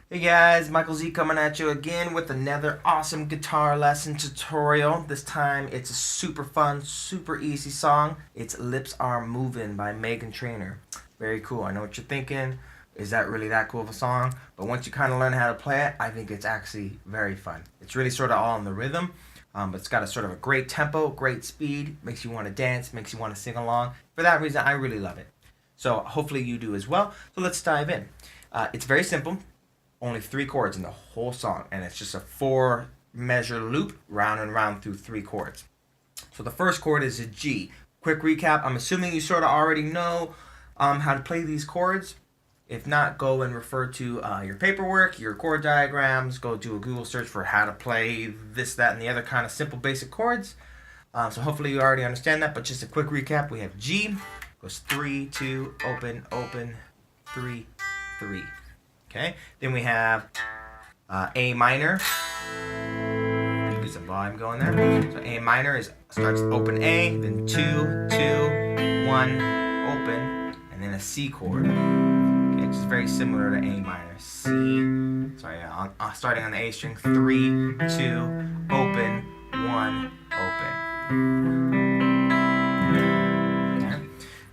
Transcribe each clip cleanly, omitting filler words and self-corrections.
Hey guys, Michael Z coming at you again with another awesome guitar lesson tutorial. This time it's a super fun, super easy song. It's Lips Are Moving by Meghan Trainor. Very cool. I know what you're thinking. Is that really that cool of a song? But once you kind of learn how to play it, I think it's actually very fun. It's really sort of all in the rhythm, but it's got a sort of a great tempo, great speed, makes you want to dance, makes you want to sing along. For that reason, I really love it. So hopefully you do as well. So let's dive in. It's very simple. Only 3 chords in the whole song, and it's just a 4 measure loop round and round through 3 chords. So the first chord is a G. Quick recap, I'm assuming you sort of already know how to play these chords. If not, go and refer to your paperwork, your chord diagrams, go do a Google search for how to play this, that, and the other kind of simple basic chords. So hopefully you already understand that, but just a quick recap, we have G, goes 3, 2, open, open, 3, 3. Okay, then we have A minor. Get some volume going there. So A minor starts open A, then 2, 2, 1, open, and then a C chord. Okay, which is very similar to A minor. C, starting on the A string, 3, 2, open, 1, open.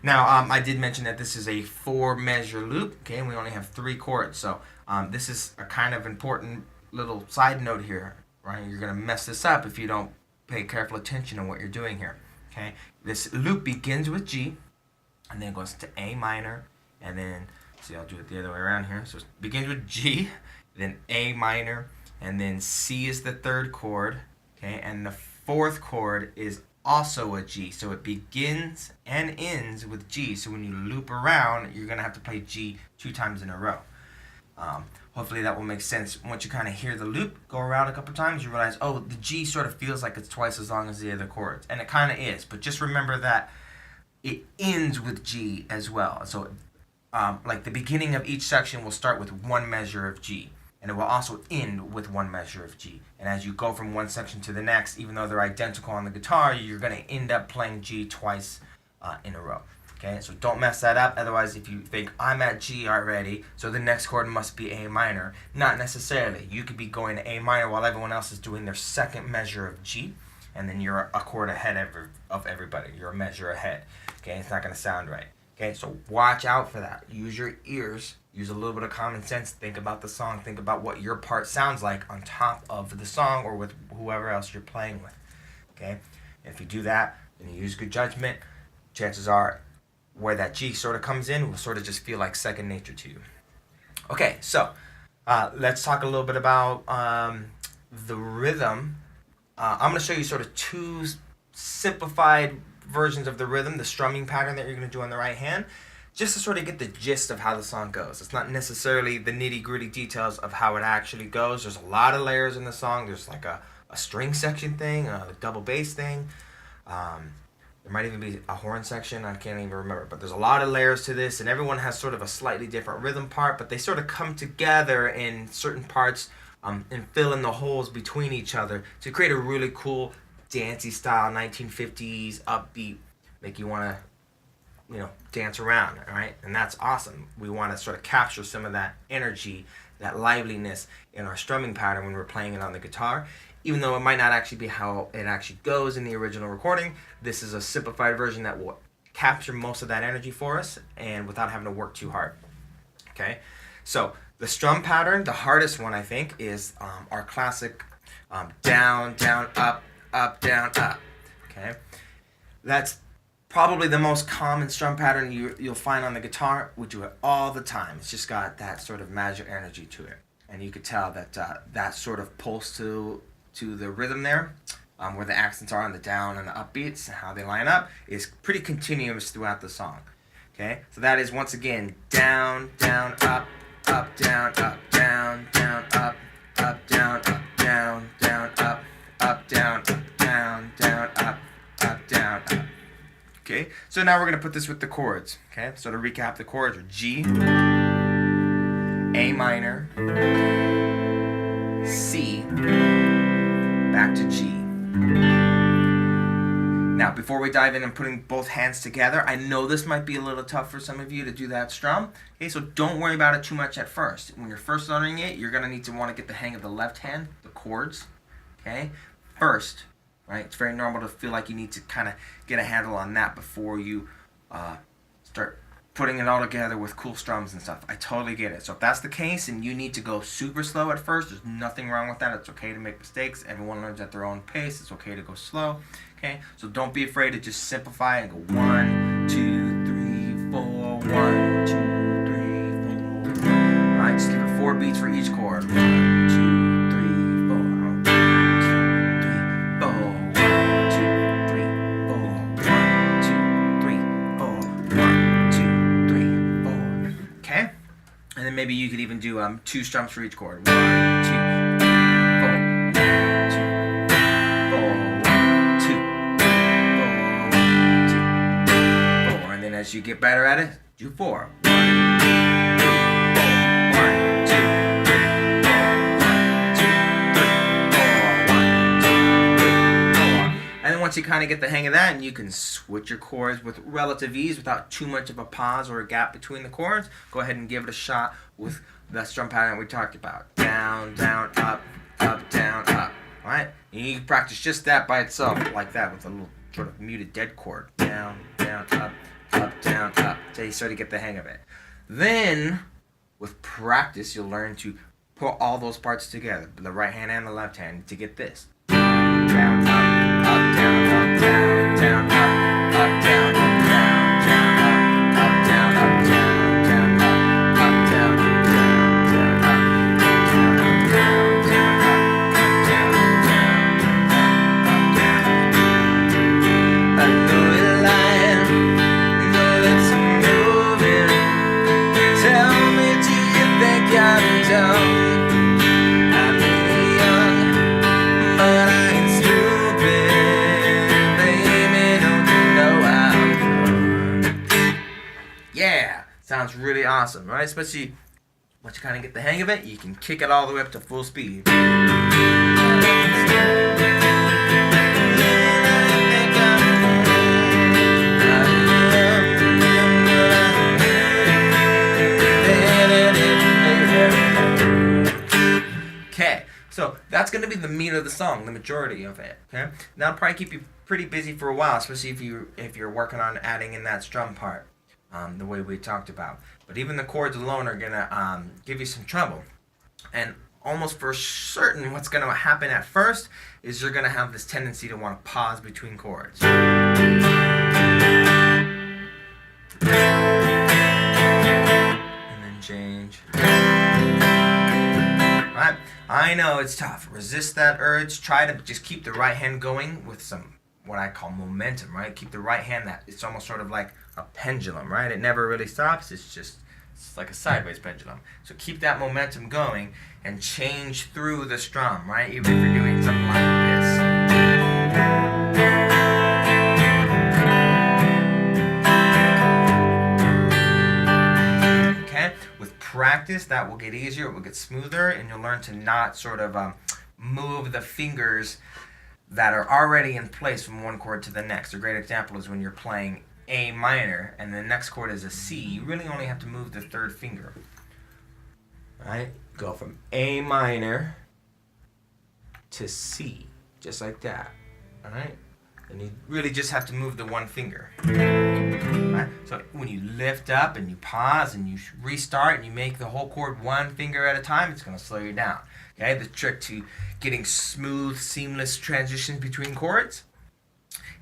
Now, I did mention that this is a 4 measure loop, okay, and we only have 3 chords. So this is a kind of important little side note here, right? You're going to mess this up if you don't pay careful attention to what you're doing here, okay? This loop begins with G, and then goes to A minor, and then, see, I'll do it the other way around here. So it begins with G, then A minor, and then C is the 3rd chord, okay, and the 4th chord is also a G, so it begins and ends with G. So when you loop around, you're gonna have to play G 2 times in a row. Hopefully that will make sense. Once you kind of hear the loop go around a couple times, you realize, oh, the G sort of feels like it's twice as long as the other chords, and it kind of is. But just remember that it ends with G as well. So like the beginning of each section will start with 1 measure of G, and it will also end with 1 measure of G. And as you go from one section to the next, even though they're identical on the guitar, you're going to end up playing G twice in a row. Okay, so don't mess that up. Otherwise, if you think, I'm at G already, so the next chord must be A minor. Not necessarily. You could be going to A minor while everyone else is doing their 2nd measure of G, and then you're a chord ahead of everybody. You're a measure ahead. Okay, it's not going to sound right. Okay, so watch out for that. Use your ears. Use a little bit of common sense. Think about the song. Think about what your part sounds like on top of the song or with whoever else you're playing with. Okay? And if you do that, and you use good judgment, chances are where that G sort of comes in will sort of just feel like second nature to you. Okay, so let's talk a little bit about the rhythm. I'm going to show you sort of 2 simplified versions of the rhythm, the strumming pattern that you're going to do on the right hand, just to sort of get the gist of how the song goes. It's not necessarily the nitty-gritty details of how it actually goes. There's a lot of layers in the song. There's like a string section thing, a double bass thing. There might even be a horn section. I can't even remember. But there's a lot of layers to this, and everyone has sort of a slightly different rhythm part, but they sort of come together in certain parts and fill in the holes between each other to create a really cool dancey style 1950s upbeat, make you want to dance around, all right? And that's awesome. We want to sort of capture some of that energy, that liveliness in our strumming pattern when we're playing it on the guitar. Even though it might not actually be how it actually goes in the original recording, this is a simplified version that will capture most of that energy for us and without having to work too hard. Okay? So the strum pattern, the hardest one I think, is our classic down, down, up, up, down, up. Okay? That's probably the most common strum pattern you'll find on the guitar. We do it all the time. It's just got that sort of magic energy to it. And you could tell that that sort of pulls to the rhythm there, where the accents are on the down and the upbeats, and how they line up, is pretty continuous throughout the song. Okay? So that is, once again, down, down, up, up, down, down, up, up, down, down, down, up, down, down, down, up, down, up. Okay, so now we're going to put this with the chords. Okay, so to recap, the chords are G, A minor, C, back to G. Now Now, before we dive in and putting both hands together, I know this might be a little tough for some of you to do that strum. Okay, so don't worry about it too much at first. When you're first learning it, you're going to need to want to get the hang of the left hand, the chords, okay, first, right? It's very normal to feel like you need to kind of get a handle on that before you start putting it all together with cool strums and stuff. I totally get it. So if that's the case and you need to go super slow at first, there's nothing wrong with that. It's okay to make mistakes. Everyone learns at their own pace. It's okay to go slow. Okay, so don't be afraid to just simplify and go 1, 2, 3, 4, 1, 2, 3, 4. All right, just give it 4 beats for each chord. 1, 2, 3, 4. 1, 2, 3, 4. 1, 2, 3, 4. 1, 2, 3, 4. 1, 2, 3, 4. Okay, and then maybe you could even do 2 strums for each chord. 1, 2, 4. As you get better at it, do 4. 1, 2, 3, 4. 1, 2, 3, 4. And then once you kind of get the hang of that, and you can switch your chords with relative ease without too much of a pause or a gap between the chords, go ahead and give it a shot with the strum pattern we talked about. Down, down, up, up, down, up. All right? And you can practice just that by itself, like that, with a little sort of muted dead chord. Down, down, up. Up, down, up, till you start to get the hang of it. Then, with practice, you'll learn to put all those parts together, the right hand and the left hand, to get this. Down, up, up, down, up, down, down, up, up, down, up, down, down, up, down, up, down, down, up, down, down, down, up, down, down, down, up, down, down, down, up, down. I know you're lying. I'm dumb, I'm really young, but I ain't stupid, baby, don't you know I'm good. Yeah, sounds really awesome, right? Especially once you kind of get the hang of it, you can kick it all the way up to full speed. Okay, so that's going to be the meat of the song, the majority of it. Okay, that'll probably keep you pretty busy for a while, especially if you're working on adding in that strum part, the way we talked about. But even the chords alone are going to give you some trouble. And almost for certain, what's going to happen at first is you're going to have this tendency to want to pause between chords. And then change. Right? I know it's tough. Resist that urge. Try to just keep the right hand going with some, what I call momentum, right? Keep the right hand that it's almost sort of like a pendulum, right? It never really stops. It's like a sideways pendulum. So keep that momentum going and change through the strum, right? Even if you're doing something like this. Practice, that will get easier, it will get smoother, and you'll learn to not sort of move the fingers that are already in place from one chord to the next. A great example is when you're playing A minor and the next chord is a C. You really only have to move the third finger. Right? Go from A minor to C, just like that. All right? And you really just have to move the one finger. Right? So when you lift up and you pause and you restart and you make the whole chord one finger at a time, it's going to slow you down. Okay? The trick to getting smooth, seamless transitions between chords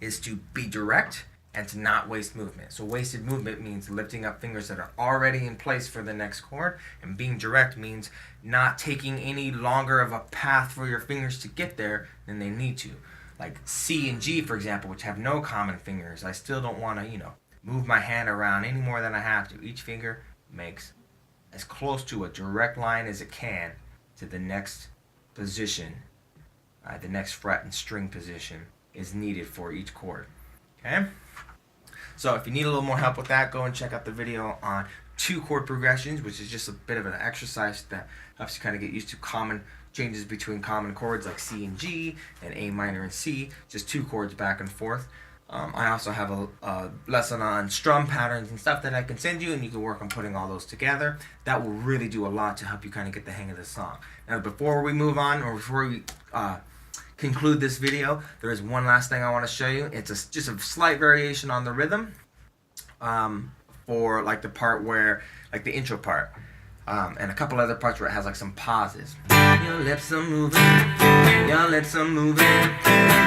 is to be direct and to not waste movement. So wasted movement means lifting up fingers that are already in place for the next chord, and being direct means not taking any longer of a path for your fingers to get there than they need to. Like C and G, for example, which have no common fingers, I still don't want to, move my hand around any more than I have to. Each finger makes as close to a direct line as it can to the next position. The next fret and string position is needed for each chord. Okay? So if you need a little more help with that, go and check out the video on 2 chord progressions, which is just a bit of an exercise that helps you kind of get used to common changes between common chords like C and G and A minor and C, just 2 chords back and forth. I also have a lesson on strum patterns and stuff that I can send you, and you can work on putting all those together. That will really do a lot to help you kind of get the hang of this song. Now, before we move on, or before we conclude this video, there is one last thing I want to show you. It's just a slight variation on the rhythm for like the part where, like the intro part. And a couple other parts where it has like some pauses. Your lips are moving, your lips are moving,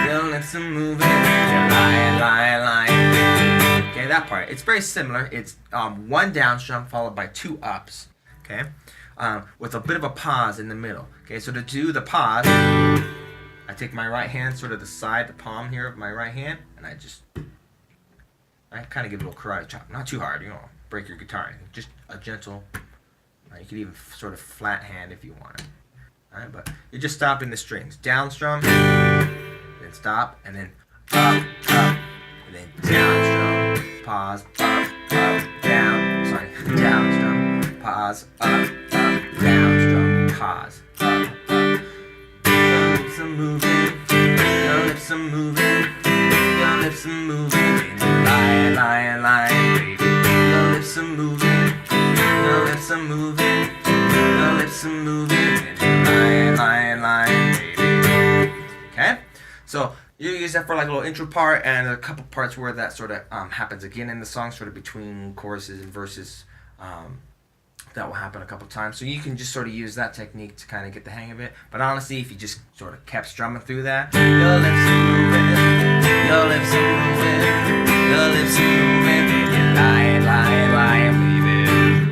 your lips are moving, lie. Okay, that part. It's very similar. It's one down strum followed by two ups. Okay, with a bit of a pause in the middle. Okay, so to do the pause, I take my right hand, sort of the side, the palm here of my right hand, and I kind of give a little karate chop. Not too hard, you know, break your guitar. Just a gentle. You could even sort of flat hand if you want it. Alright, but you're just stopping the strings. Down strum, then stop, and then up, and then down strum, pause, up, down. Sorry, down strum, pause, up, down strum, pause, up. Your lips are moving, your lips are moving, your lips are moving, lie, baby. Your lips are moving. Your lips are moving, your lips are moving, lie, baby. Okay? So you use that for like a little intro part, and a couple parts where that sort of happens again in the song, sort of between choruses and verses. That will happen a couple times. So you can just sort of use that technique to kind of get the hang of it. But honestly, if you just sort of kept strumming through that, your lips are moving, your lips are moving, your lips are moving, baby, lie, baby.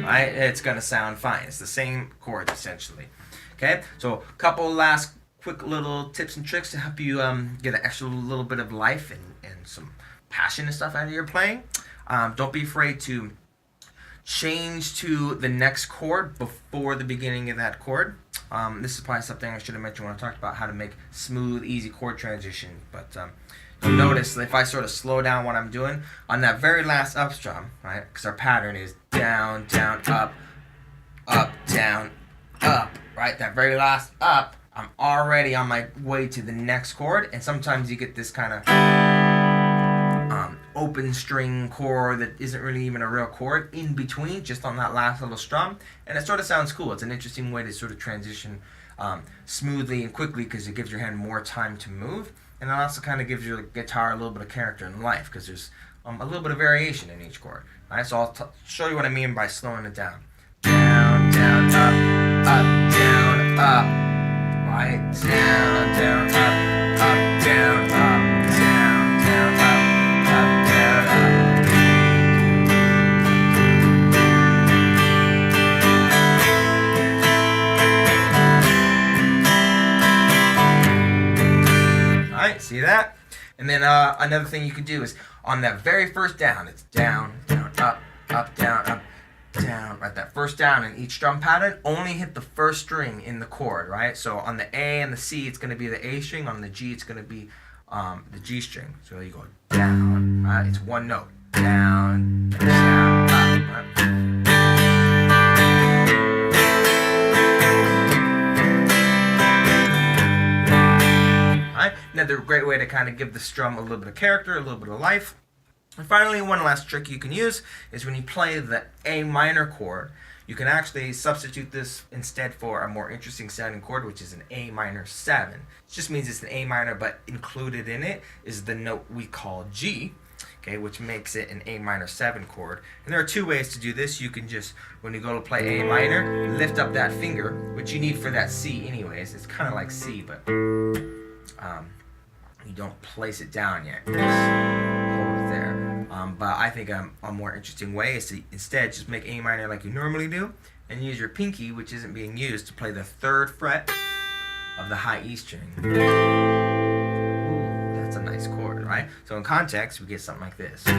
Right? It's going to sound fine. It's the same chords essentially. Okay, so a couple last quick little tips and tricks to help you get an extra little bit of life and some passion and stuff out of your playing. Don't be afraid to change to the next chord before the beginning of that chord. This is probably something I should have mentioned when I talked about how to make smooth, easy chord transition. But you'll notice if I sort of slow down what I'm doing on that very last up strum, right? Because our pattern is down, down, up, down, up, right? That very last up, I'm already on my way to the next chord, and sometimes you get this kind of open string chord that isn't really even a real chord in between, just on that last little strum, and it sort of sounds cool. It's an interesting way to sort of transition smoothly and quickly because it gives your hand more time to move. And it also kind of gives your guitar a little bit of character and life because there's a little bit of variation in each chord. All right, so I'll show you what I mean by slowing it down. Down, down, up, down, up. Right, down, down, up, down, up, down, down, up, down, up. All right, see that? And then another thing you can do is on that very first down, it's down, down, up, down, up, down. Right, that first down in each strum pattern, only hit the first string in the chord, right? So on the A and the C, it's going to be the A string. On the G, it's going to be the G string. So you go down, right? It's one note. Down, down, up, right? Another great way to kind of give the strum a little bit of character, a little bit of life. And finally, one last trick you can use is when you play the A minor chord, you can actually substitute this instead for a more interesting sounding chord, which is an A minor 7. It just means it's an A minor, but included in it is the note we call G, okay, which makes it an A minor 7 chord. And there are two ways to do this. You can just, when you go to play A minor, lift up that finger, which you need for that C anyways. It's kind of like C, but you don't place it down yet. Just hold it there. But I think a more interesting way is to instead just make A minor like you normally do and use your pinky, which isn't being used, to play the 3rd fret of the high E string. Ooh, that's a nice chord, right? So in context, we get something like this. You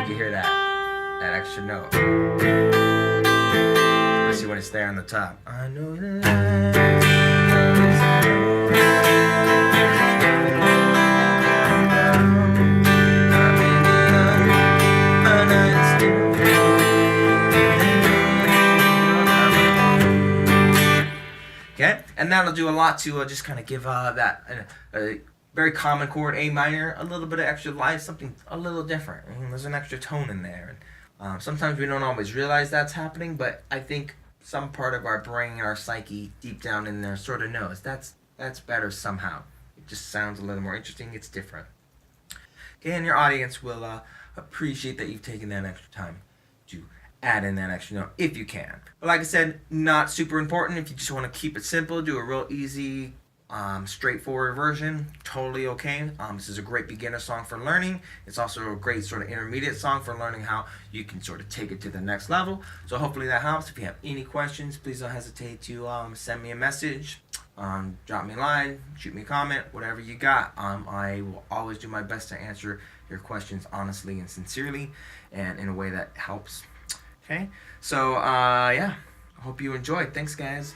can hear that extra note. Especially when it's there on the top. I know that. Okay, And that'll do a lot to just kind of give that very common chord, A minor, a little bit of extra life, something a little different. There's an extra tone in there. And sometimes we don't always realize that's happening, but I think some part of our brain and our psyche deep down in there sort of knows that's better somehow. It just sounds a little more interesting. It's different. Okay, and your audience will appreciate that you've taken that extra time to add in that extra note if you can. But like I said, not super important. If you just want to keep it simple, do a real easy, straightforward version, totally okay. This is a great beginner song for learning. It's also a great sort of intermediate song for learning how you can sort of take it to the next level. So hopefully that helps. If you have any questions, please don't hesitate to send me a message, drop me a line, shoot me a comment, whatever you got. I will always do my best to answer your questions honestly and sincerely and in a way that helps. Okay, so yeah, I hope you enjoyed. Thanks, guys.